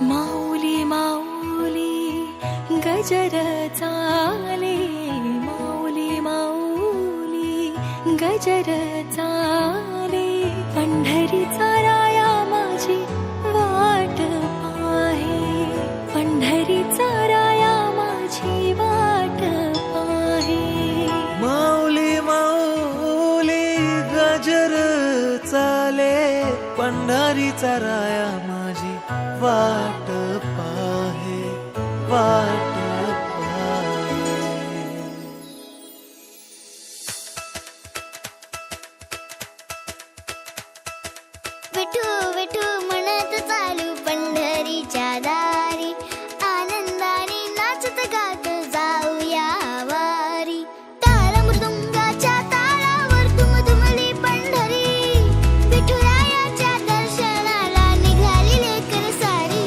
माऊली माऊली गजर चाले, माऊली माऊली गजर चाले, पंढरीचा राया माझी वाट पाहे, पंढरीचा राया माझी वाट पाहे. माऊली माऊली गजर चाले, पंढरीचा राया माझी वाट पाहे, वाट पाहे. विठू विठू म्हणत चालू पंढरीच्या दारी, आनंदाने नाचत गात जाऊया वारी. टाळ मृदुंगाच्या तालावर दुमदुमली पंढरी, विठुरायाच्या दर्शनाला निघाली लेकर सारी.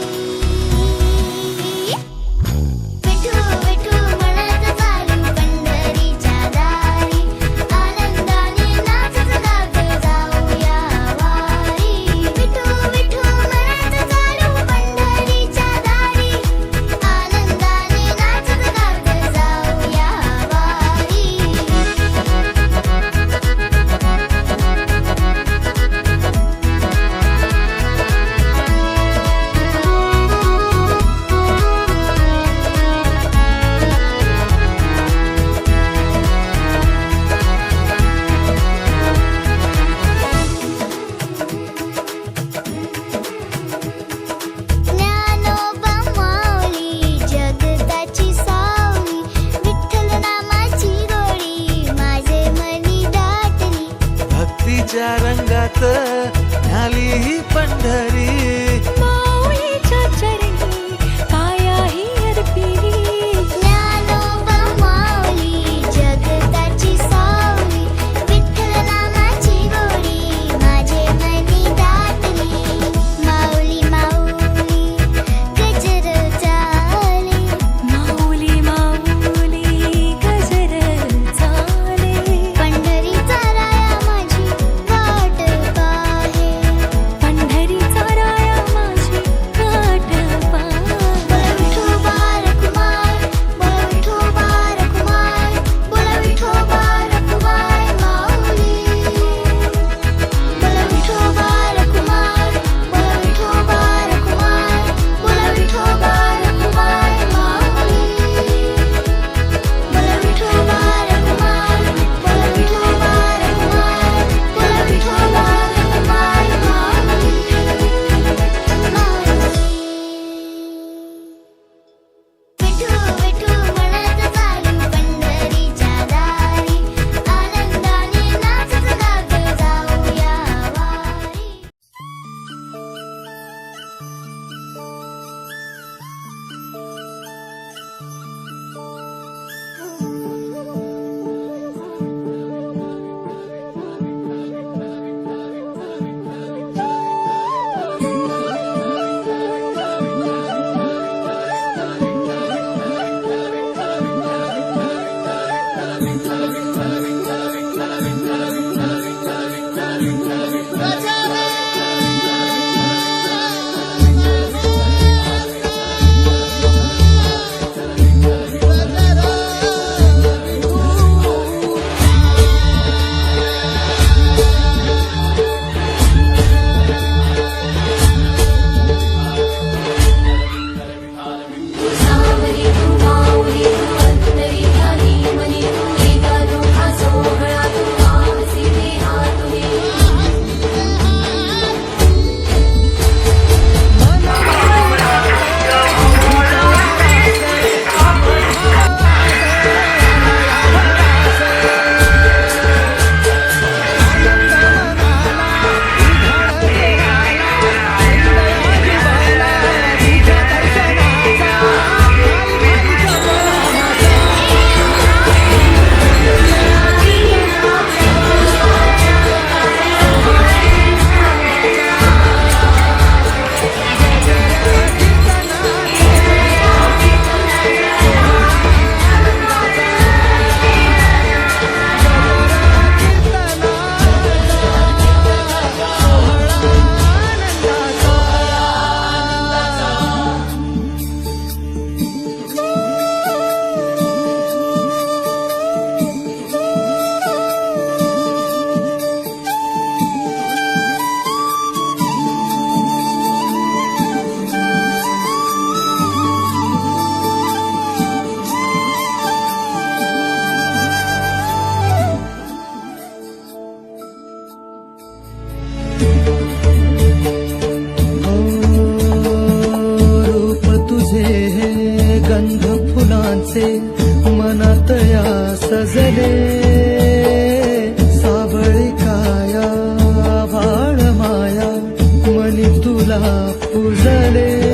विठू विठू म्हणत चालू पंढरीच्या दारी, आनंदाने नाचत गात जाऊया वारी. विठू विठू म्हणत चालू पंढरीच्या दारी, आनंदाने नाचत गात जाऊया वारी. ज्ञानोबा माऊली जगताची सावली, विठ्ठल नामाची गोडी माझे मनी दाटली. भक्तीच्या रंगात न्याली ही पंढरी, माऊलीच्या चरणी पायाही अर्पिली. ज्ञानोबा माऊली जगताची सावली, विठ्ठल नामाची गोडी माझे मनी दाटली. माऊली माऊली गजर चाले, माऊली माऊली गजर चाले, पंढरीचा राया माझी वाट पाहे. फुलांचे मनात या सजले सावळी काया भाळ माया मनी तुला पुजले